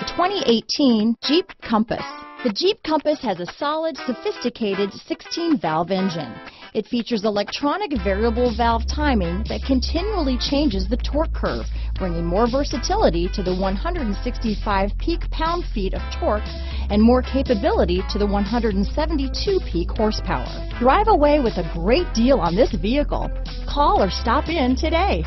2018 Jeep Compass. The Jeep Compass has a solid, sophisticated 16-valve engine. It features electronic variable valve timing that continually changes the torque curve, bringing more versatility to the 165 peak pound-feet of torque and more capability to the 172 peak horsepower. Drive away with a great deal on this vehicle. Call or stop in today.